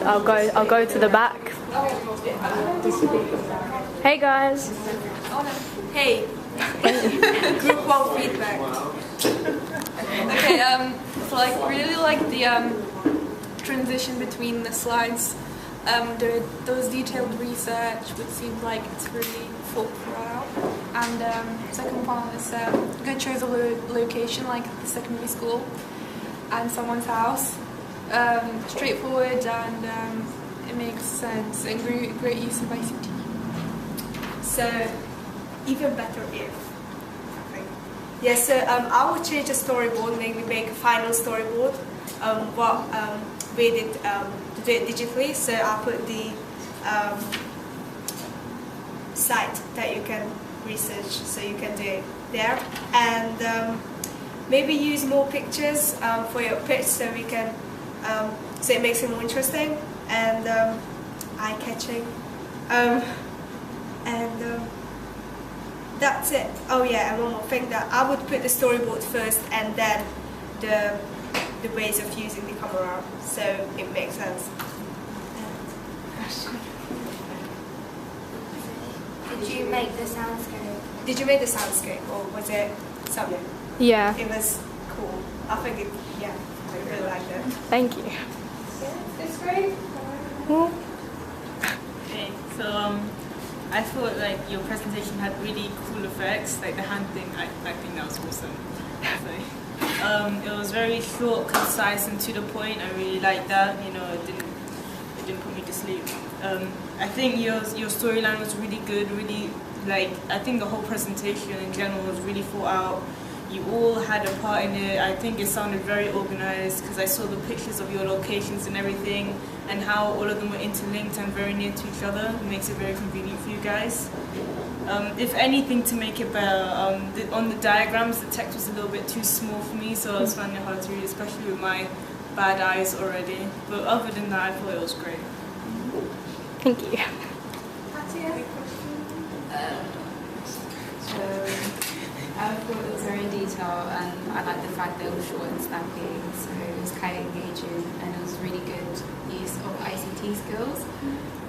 I'll go to the back. Hey guys. Hey. Group one feedback. Okay, so like really like the transition between the slides, those detailed research, which seems like it's really thought out. And second one is good choice of location, like the secondary school and someone's house. Straightforward and it makes sense and great use of ICT. So even better if. Yeah, so I would change the storyboard, maybe make a final storyboard. We did to do it digitally, so I'll put the site that you can research, so you can do it there. And maybe use more pictures for your pitch, so we can, so it makes it more interesting and eye-catching. That's it. Oh yeah, and one more thing, that I would put the storyboard first and then the ways of using the camera, so it makes sense. Did you make the soundscape? Did you make the soundscape, or was it something? Yeah. It was cool. I think it, yeah, I really liked it. Thank you. Yeah, it's great. Okay, so I thought like your presentation had really cool effects, like the hand thing. I think that was awesome. So, it was very short, concise, and to the point. I really liked that. You know, it didn't put me to sleep. I think your storyline was really good. Really, like I think the whole presentation in general was really thought out. You all had a part in it. I think it sounded very organized because I saw the pictures of your locations and everything, and how all of them were interlinked and very near to each other. It makes it very convenient for you guys. If anything, to make it better, on the diagrams, the text was a little bit too small for me, so I was finding it hard to read, especially with my bad eyes already. But other than that, I thought it was great. Thank you. I thought it was very detailed, and I liked the fact that it was short and snappy, so it was kind of engaging, and it was really good use of ICT skills.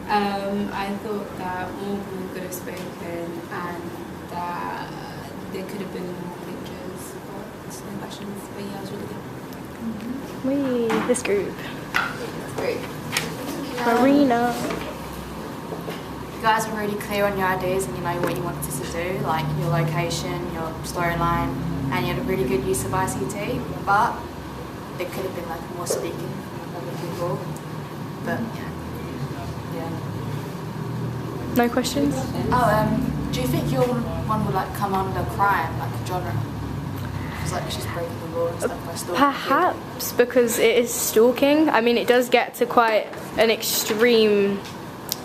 I thought that more people could have spoken, and that there could have been more pictures or some questions, but yeah, it was really good. This group. That's great. Marina. You guys were really clear on your ideas and you know what you wanted us to do, like your location, your storyline, and you had a really good use of ICT, but there could have been like more speaking from other people, but yeah. No questions? Oh, do you think your one would like come under crime, like a genre? It's like she's breaking the law and stuff by stalking. Perhaps, because it is stalking. I mean, it does get to quite an extreme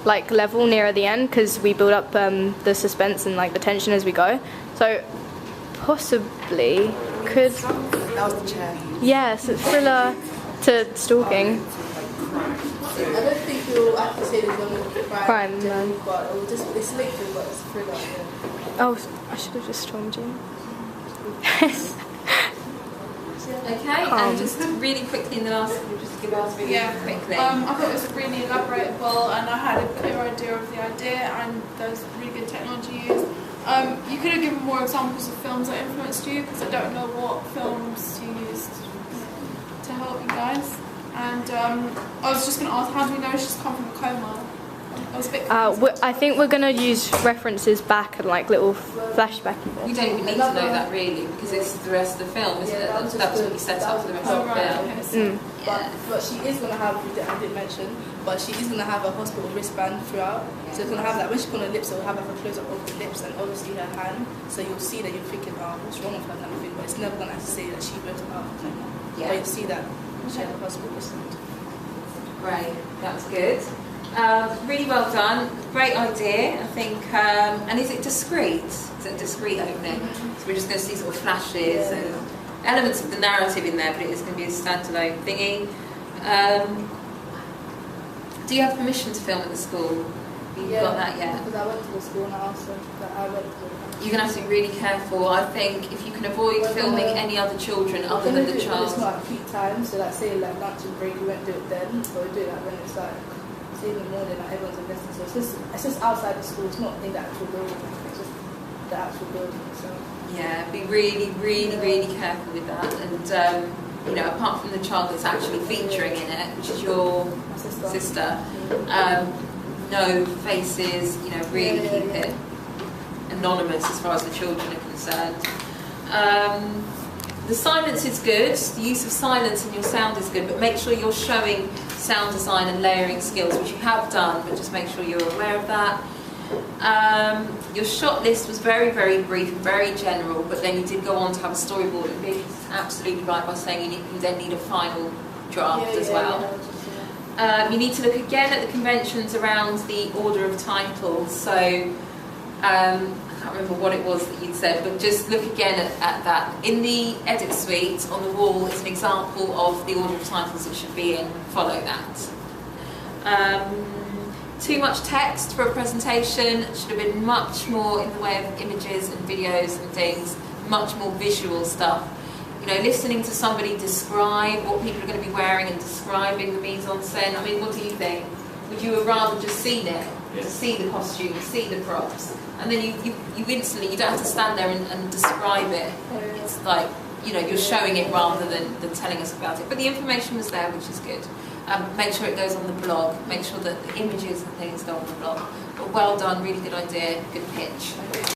like level near the end, because we build up the suspense and like the tension as we go. So possibly could. That was the chair. Yes, it's thriller to stalking. I don't think you'll have to say there's no crime, No. but it'll just it's selective, but it's thriller. Yeah. Oh, I should have just stormed you. Okay, and just really quickly in the last, just give us really quickly. I thought it was really elaboratable, and I had a clear idea of the idea, and there's really good technology used. You could have given more examples of films that influenced you, because I don't know what films you used to help you guys. And I was just going to ask, how do we know she's come from a coma? I was a bit I think we're going to use references back and like little flashback. We don't even need to know that really, because it's the rest of the film, isn't it? That's what you set up for the rest of the film. But she is going to have, I didn't mention, but she is going to have a hospital wristband throughout. So it's going to have that, when she put on her lips, it will have like a close up of the lips and obviously her hand. So you'll see that you're thinking, oh, what's wrong with her kind of thing. But it's never going to actually say that she wrote it out. But you'll see that she had a hospital wristband. Great, that was good. Really well done, great idea, I think. And is it discreet? Is it a discreet opening? So we're just going to see sort of flashes and elements of the narrative in there, but it is going to be a standalone thingy. Do you have permission to film at the school? You got that yet? Because I went to the school now, so I went to You're going to have to be really careful. I think if you can avoid filming any other children other than the child. It's not at peak time, so like say like lunch and break, we won't do it then, but we do it like when it's like, say in the morning, like everyone's investing. So it's just outside the school, it's not in the actual building, it's just the actual building itself. Yeah, be really, really, really careful with that. And, you know, apart from the child that's actually featuring in it, which is your sister, no faces, you know, really keep it anonymous as far as the children are concerned. The silence is good, the use of silence in your sound is good, but make sure you're showing sound design and layering skills, which you have done, but just make sure you're aware of that. Your shot list was very, very brief and very general, but then you did go on to have a storyboard, and Billy's absolutely right by saying you then need a final draft as well. You need to look again at the conventions around the order of titles, so I can't remember what it was that you'd said, but just look again at that. In the edit suite on the wall is an example of the order of titles it should be in. Follow that. Too much text for a presentation. Should have been much more in the way of images and videos and things, much more visual stuff. You know, listening to somebody describe what people are going to be wearing and describing the mise-en-scène. I mean, what do you think? Would you have rather just seen it? To see the costumes, see the props, and then you instantly, you don't have to stand there and describe it. It's like, you know, you're showing it rather than telling us about it. But the information was there, which is good. Make sure it goes on the blog. Make sure that the images and things go on the blog. But well done, really good idea, good pitch.